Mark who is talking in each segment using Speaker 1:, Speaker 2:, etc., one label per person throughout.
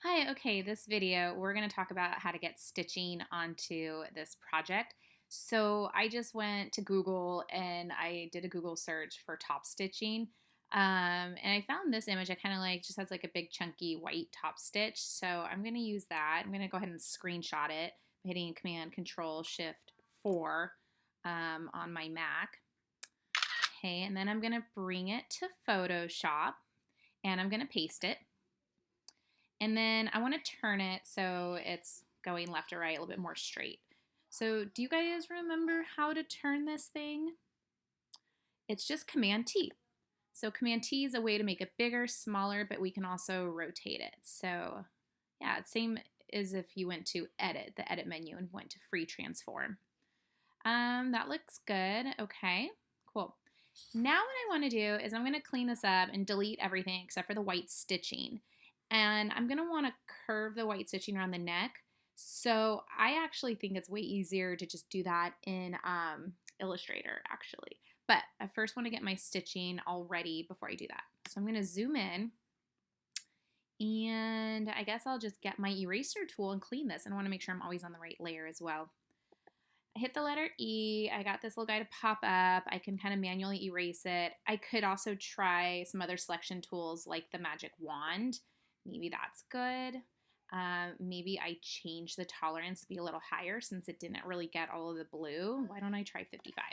Speaker 1: Hi, okay, this video, we're going to talk about how to get stitching onto this project. So I just went to Google and I did a Google search for top stitching. And I found this image I kind of like, just has like a big chunky white top stitch. So I'm going to use that. I'm going to go ahead and screenshot it by hitting Command Control Shift 4 on my Mac. Okay, and then I'm going to bring it to Photoshop and I'm going to paste it. And then I want to turn it so it's going left or right, a little bit more straight. So do you guys remember how to turn this thing? It's just Command T. So Command T is a way to make it bigger, smaller, but we can also rotate it. So yeah, it's same as if you went to Edit, the Edit menu, and went to Free Transform. That looks good. Okay, cool. Now what I want to do is I'm going to clean this up and delete everything except for the white stitching. And I'm going to want to curve the white stitching around the neck. So I actually think it's way easier to just do that in Illustrator, actually. But I first want to get my stitching all ready before I do that. So I'm going to zoom in. And I guess I'll just get my eraser tool and clean this. And I want to make sure I'm always on the right layer as well. I hit the letter E. I got this little guy to pop up. I can kind of manually erase it. I could also try some other selection tools like the magic wand. Maybe that's good. Maybe I change the tolerance to be a little higher since it didn't really get all of the blue. Why don't I try 55?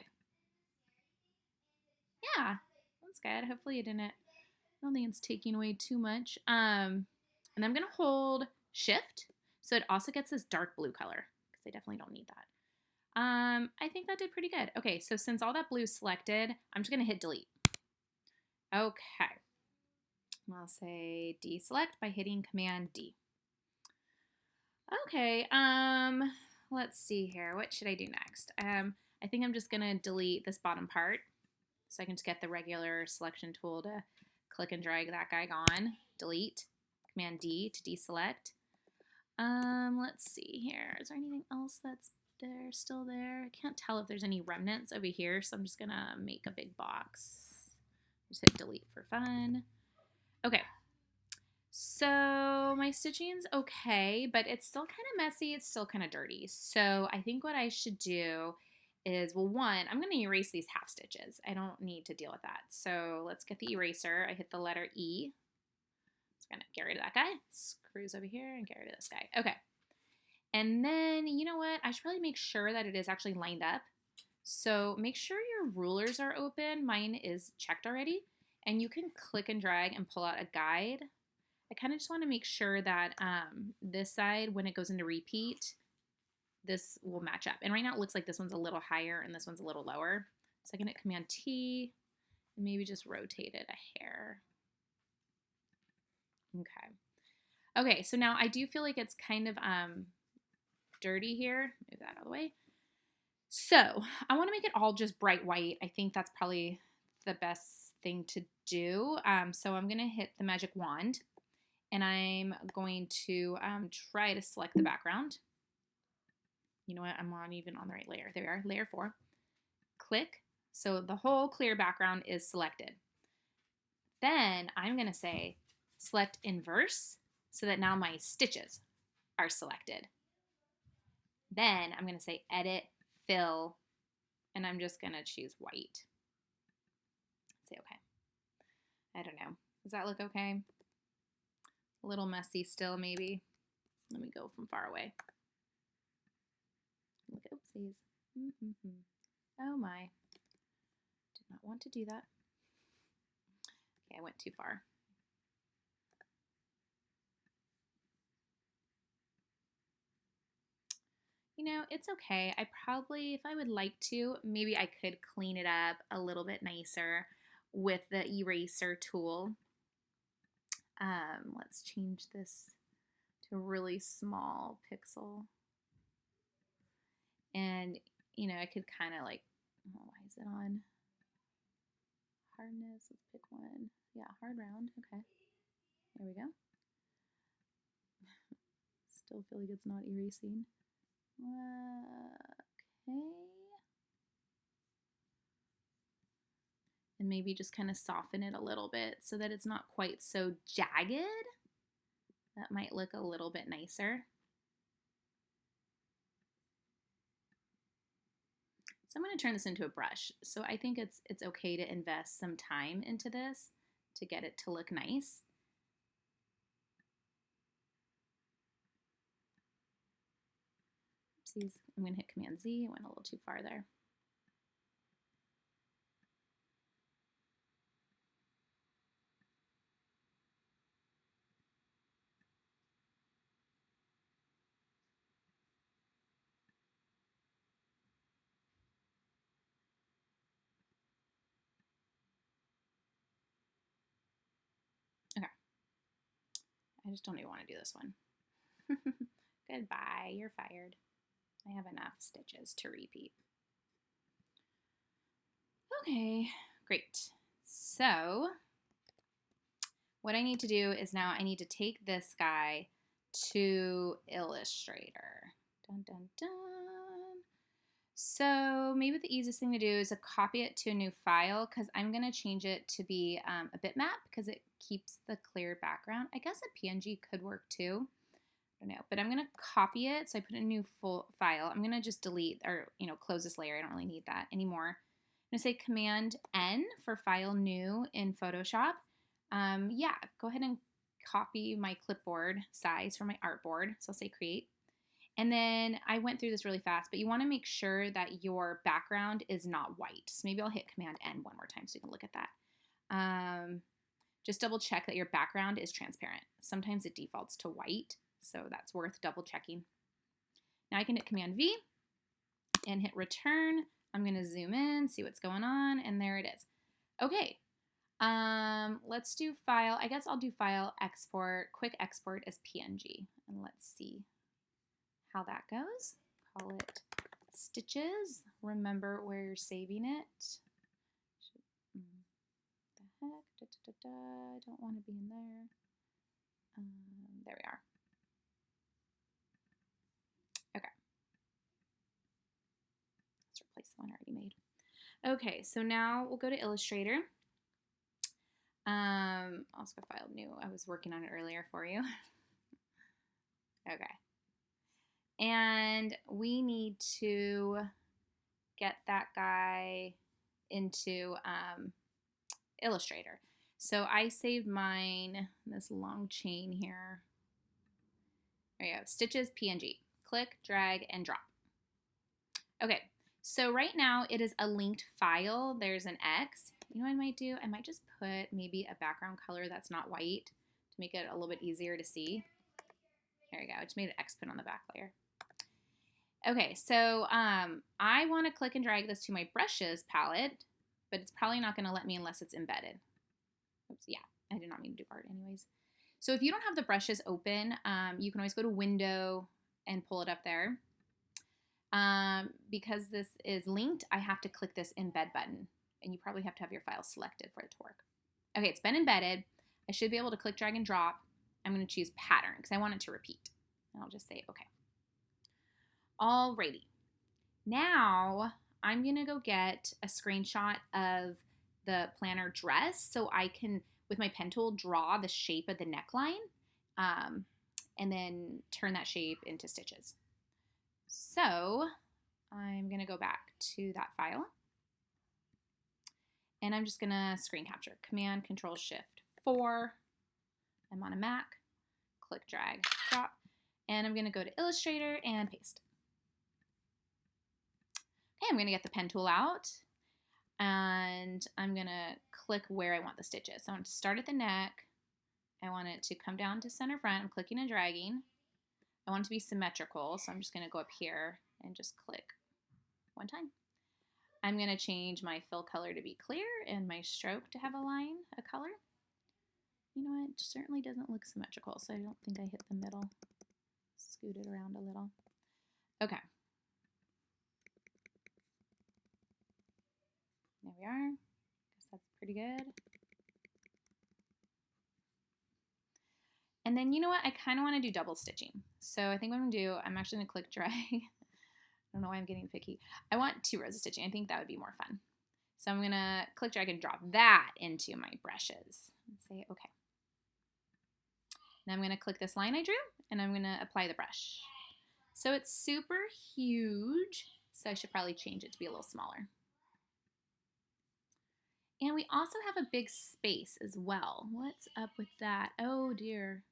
Speaker 1: Yeah, that's good. Hopefully it didn't, I don't think it's taking away too much. And I'm going to hold shift so it also gets this dark blue color because I definitely don't need that. I think that did pretty good. Okay, so since all that blue is selected, I'm just gonna hit delete. Okay, I'll say deselect by hitting Command D. Okay, let's see here. What should I do next? I think I'm just gonna delete this bottom part so I can just get the regular selection tool to click and drag that guy on. Delete, Command D to deselect. Let's see here. Is there anything else that's there, still there? I can't tell if there's any remnants over here, so I'm just gonna make a big box. Just hit delete for fun. Okay, so my stitching's okay, but it's still kind of messy. It's still kind of dirty. So I think what I should do is, well, one, I'm gonna erase these half stitches. I don't need to deal with that. So let's get the eraser. I hit the letter E. It's gonna get rid of that guy. Screws over here and get rid of this guy. Okay. And then, you know what? I should probably make sure that it is actually lined up. So make sure your rulers are open. Mine is checked already. And you can click and drag and pull out a guide. I kind of just want to make sure that this side, when it goes into repeat, this will match up. And right now it looks like this one's a little higher and this one's a little lower. So I can hit Command T and maybe just rotate it a hair. Okay. Okay, so now I do feel like it's kind of dirty here. Move that out of the way. So I want to make it all just bright white. I think that's probably the best thing to do. So I'm going to hit the magic wand and I'm going to try to select the background. You know what? I'm not even on the right layer. There we are, layer 4. Click. So the whole clear background is selected. Then I'm going to say select inverse so that now my stitches are selected. Then I'm going to say edit, fill, and I'm just going to choose white. Say okay. I don't know. Does that look okay? A little messy still, maybe. Let me go from far away. Look, oopsies. Oh my. Did not want to do that. Okay, I went too far. You know, it's okay. I probably, if I would like to, maybe I could clean it up a little bit nicer with the eraser tool. Let's change this to a really small pixel. And, you know, I could kind of like, oh, why is it on? Hardness, let's pick one. Yeah, hard round, okay. There we go. Still feel like it's not erasing. Okay. And maybe just kind of soften it a little bit so that it's not quite so jagged. That might look a little bit nicer. So I'm going to turn this into a brush. So I think it's okay to invest some time into this to get it to look nice. Oopsies, I'm going to hit Command Z. I went a little too far there. Okay. I just don't even want to do this one. Goodbye, you're fired. I have enough stitches to repeat. Okay, great. So what I need to do is now I need to take this guy to Illustrator. Dun, dun, dun. So maybe the easiest thing to do is to copy it to a new file because I'm going to change it to be a bitmap because it keeps the clear background. I guess a PNG could work too. I don't know, but I'm going to copy it. So I put in a new full file. I'm going to just delete or, close this layer. I don't really need that anymore. I'm going to say Command N for File New in Photoshop. Yeah, go ahead and copy my clipboard size for my artboard. So I'll say Create. And then I went through this really fast, but you want to make sure that your background is not white. So maybe I'll hit Command N one more time so you can look at that. Just double check that your background is transparent. Sometimes it defaults to white, so that's worth double checking. Now I can hit Command V and hit Return. I'm going to zoom in, see what's going on, and there it is. Okay, let's do File. I guess I'll do File, Export, Quick Export as PNG, and let's see how that goes. Call it Stitches. Remember where you're saving it. The heck? I don't want to be in there. There we are. Okay. Let's replace the one I already made. Okay, so now we'll go to Illustrator. Also File New. I was working on it earlier for you. Okay. And we need to get that guy into Illustrator. So I saved mine, this long chain here. There you go, Stitches, PNG. Click, drag, and drop. Okay, so right now it is a linked file. There's an X. You know what I might do? I might just put maybe a background color that's not white to make it a little bit easier to see. There you go, I just made an X put on the back layer. Okay, so I want to click and drag this to my brushes palette, but it's probably not going to let me unless it's embedded. Oops, yeah, I did not mean to do art anyways. So if you don't have the brushes open, you can always go to Window and pull it up there. Because this is linked, I have to click this embed button, and you probably have to have your file selected for it to work. Okay, it's been embedded. I should be able to click, drag, and drop. I'm going to choose pattern because I want it to repeat. And I'll just say okay. Alrighty. Now I'm going to go get a screenshot of the planner dress so I can, with my pen tool, draw the shape of the neckline and then turn that shape into stitches. So I'm going to go back to that file and I'm just going to screen capture. Command, Control, Shift, 4. I'm on a Mac. Click, drag, drop. And I'm going to go to Illustrator and paste. Okay, I'm going to get the pen tool out and I'm going to click where I want the stitches. So I want to start at the neck. I want it to come down to center front. I'm clicking and dragging. I want it to be symmetrical, so I'm just going to go up here and just click one time. I'm going to change my fill color to be clear and my stroke to have a color. You know what? It certainly doesn't look symmetrical, so I don't think I hit the middle. Scoot it around a little. Okay. There we are. Guess that's pretty good. And then you know what? I kind of want to do double stitching. So I think what I'm going to do, I'm actually going to click drag. I don't know why I'm getting picky. I want 2 rows of stitching. I think that would be more fun. So I'm going to click, drag, and drop that into my brushes and say okay. And I'm going to click this line I drew, and I'm going to apply the brush. So it's super huge, so I should probably change it to be a little smaller. And we also have a big space as well. What's up with that? Oh dear.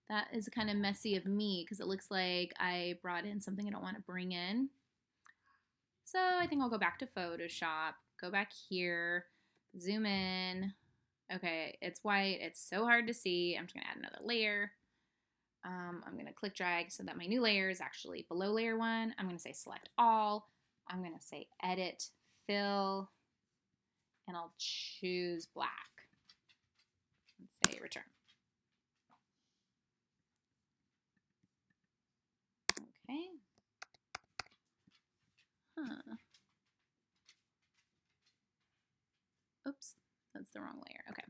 Speaker 1: That is kind of messy of me because it looks like I brought in something I don't want to bring in. So I think I'll go back to Photoshop, go back here, zoom in. Okay, it's white. It's so hard to see. I'm just going to add another layer. I'm going to click drag so that my new layer is actually below layer 1. I'm going to say select all. I'm going to say edit, fill, and I'll choose black. And say return. Okay. Huh. Oops, that's the wrong layer. Okay.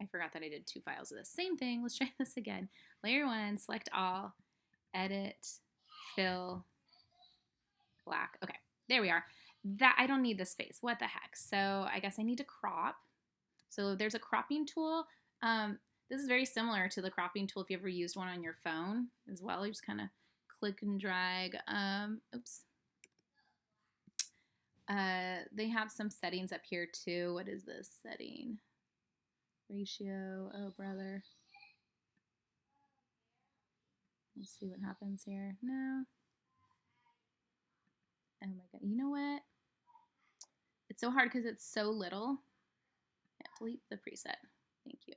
Speaker 1: I forgot that I did 2 files of this. Same thing. Let's try this again. Layer 1, select all, edit, fill, black. Okay, there we are. That I don't need the space. What the heck? So I guess I need to crop. So there's a cropping tool. This is very similar to the cropping tool if you ever used one on your phone as well. You just kind of click and drag. Oops. They have some settings up here too. What is this setting? Ratio. Oh, brother. Let's see what happens here. No. Oh my god. You know what? It's so hard because it's so little. Yeah, delete the preset. Thank you.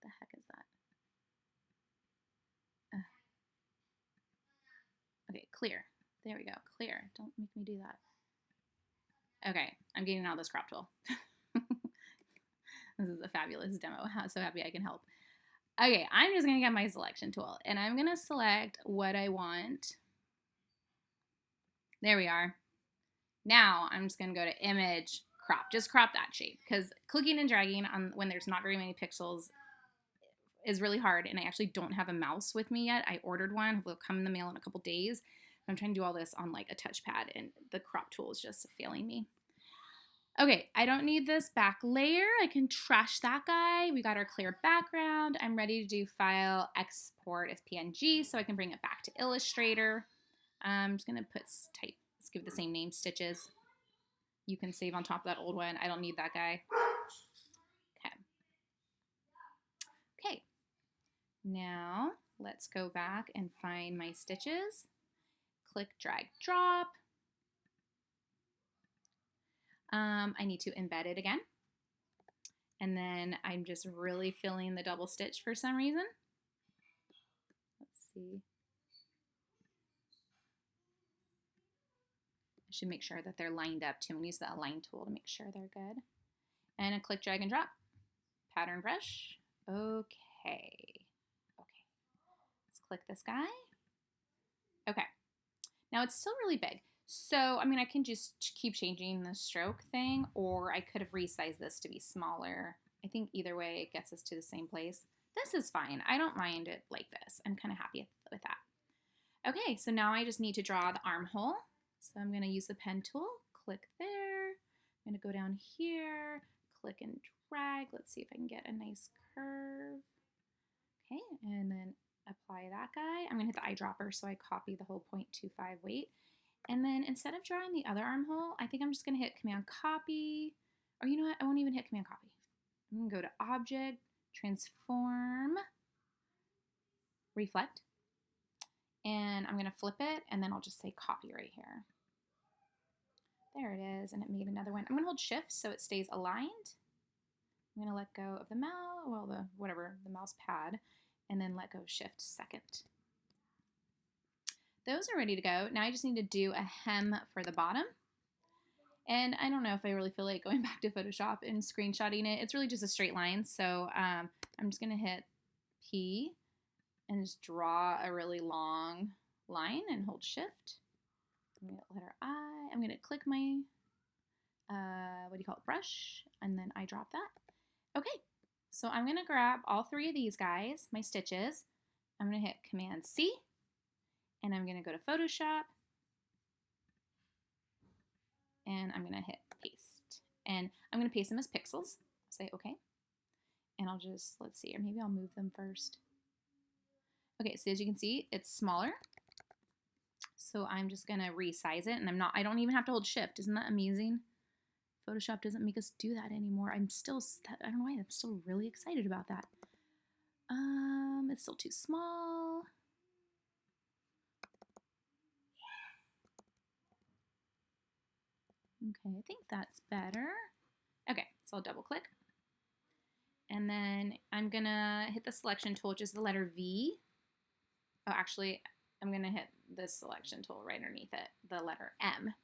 Speaker 1: The heck is that? Okay, clear. There we go. Clear. Don't make me do that. Okay, I'm getting out this crop tool. This is a fabulous demo. I'm so happy I can help. Okay, I'm just going to get my selection tool, and I'm going to select what I want. There we are. Now I'm just going to go to image, crop. Just crop that shape, because clicking and dragging on when there's not very many pixels is really hard, and I actually don't have a mouse with me yet. I ordered one. It will come in the mail in a couple days. I'm trying to do all this on like a touchpad, and the crop tool is just failing me. Okay, I don't need this back layer. I can trash that guy. We got our clear background. I'm ready to do file, export as PNG so I can bring it back to Illustrator. I'm just gonna let's give it the same name, Stitches. You can save on top of that old one. I don't need that guy. Okay. Okay. Now let's go back and find my stitches. Click, drag, drop. I need to embed it again. And then I'm just really filling the double stitch for some reason. Let's see. I should make sure that they're lined up too. I'm going to use the align tool to make sure they're good. And a click, drag, and drop. Pattern brush. Okay. Okay. Let's click this guy. Okay. Now it's still really big. So, I mean, I can just keep changing the stroke thing, or I could have resized this to be smaller. I think either way it gets us to the same place. This is fine. I don't mind it like this. I'm kind of happy with that. Okay, so now I just need to draw the armhole. So I'm going to use the pen tool, click there. I'm going to go down here, click and drag. Let's see if I can get a nice curve. Okay, and then apply that guy. I'm going to hit the eyedropper so I copy the whole 0.25 weight. And then instead of drawing the other armhole, I think I'm just going to hit Command Copy. Or you know what? I won't even hit Command Copy. I'm going to go to Object, Transform, Reflect. And I'm going to flip it, and then I'll just say Copy right here. There it is, and it made another one. I'm going to hold Shift so it stays aligned. I'm going to let go of the mouse, well, the mouse pad, and then let go of Shift second. Those are ready to go. Now I just need to do a hem for the bottom. And I don't know if I really feel like going back to Photoshop and screenshotting it. It's really just a straight line. So I'm just going to hit P and just draw a really long line and hold Shift. I'm going to letter I. I'm going to click my, brush, and then I drop that. Okay, so I'm going to grab all 3 of these guys, my stitches. I'm going to hit Command C. And I'm going to go to Photoshop, and I'm going to hit paste. And I'm going to paste them as pixels. Say OK. And I'll just, let's see, or maybe I'll move them first. Okay, so as you can see, it's smaller. So I'm just gonna resize it, and I don't even have to hold shift. Isn't that amazing? Photoshop doesn't make us do that anymore. I don't know why, I'm still really excited about that. It's still too small. Okay, I think that's better. Okay, so I'll double click. And then I'm gonna hit the selection tool, which is the letter V. Oh, actually, I'm gonna hit this selection tool right underneath it, the letter M.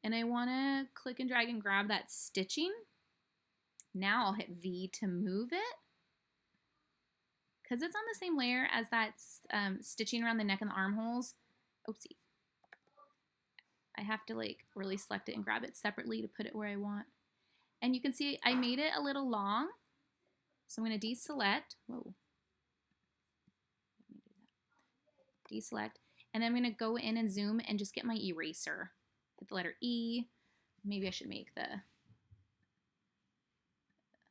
Speaker 1: And I wanna click and drag and grab that stitching. Now I'll hit V to move it. Because it's on the same layer as that stitching around the neck and the armholes. Oopsie. I have to like really select it and grab it separately to put it where I want. And you can see I made it a little long. So I'm going to deselect. Whoa. Deselect. And then I'm going to go in and zoom and just get my eraser. Hit the letter E. Maybe I should make it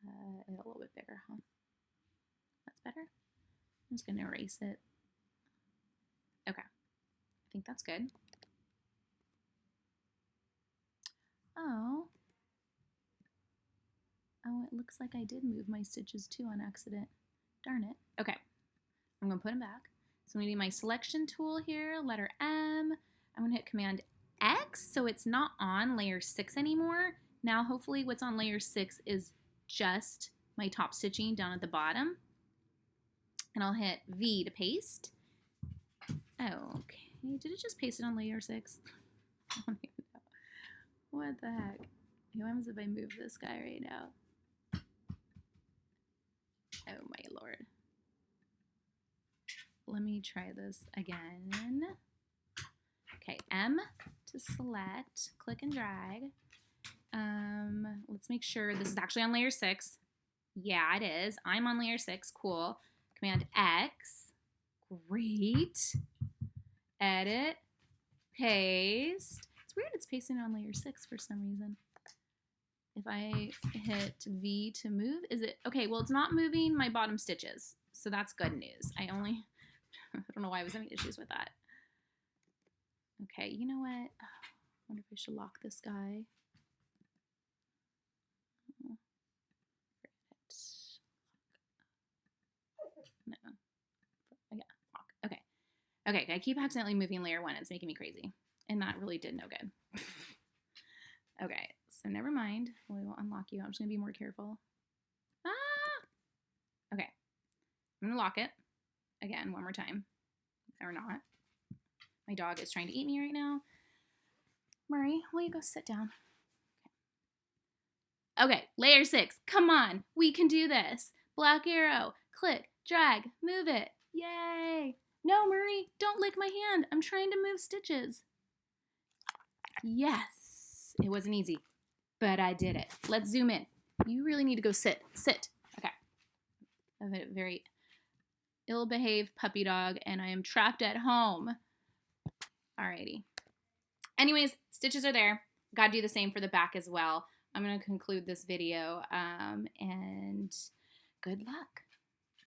Speaker 1: a little bit bigger, huh? That's better. I'm just going to erase it. Okay. I think that's good. Oh, it looks like I did move my stitches too on accident. Darn it. Okay, I'm gonna put them back. So I'm gonna do my selection tool here, letter M. I'm gonna hit Command X so it's not on layer 6 anymore. Now hopefully what's on layer 6 is just my top stitching down at the bottom. And I'll hit V to paste. Oh, okay, did it just paste it on layer 6? I don't even know. What the heck? What happens if I move this guy right now? Oh my lord. Let me try this again. Okay, M to select, click and drag. Let's make sure this is actually on layer 6. Yeah, it is. I'm on layer 6, cool. Command X, great. Edit, paste. It's weird it's pasting on layer 6 for some reason. If I hit V to move, is it, okay, well it's not moving my bottom stitches, so that's good news. I don't know why I was having issues with that. Okay, you know what? I wonder if I should lock this guy. No. Yeah, lock. Okay. Okay, I keep accidentally moving layer 1. It's making me crazy. And that really did no good. Okay, so never mind. We won't unlock you. I'm just going to be more careful. Ah! Okay. I'm going to lock it. Again, one more time. Or not. My dog is trying to eat me right now. Murray, will you go sit down? Okay, layer 6. Come on. We can do this. Black arrow. Click. Drag. Move it. Yay. No, Murray, don't lick my hand. I'm trying to move stitches. Yes. It wasn't easy, but I did it. Let's zoom in. You really need to go sit. Sit. Okay. I have a very ill-behaved puppy dog, and I am trapped at home. Alrighty. Anyways, stitches are there. Gotta do the same for the back as well. I'm going to conclude this video, and good luck.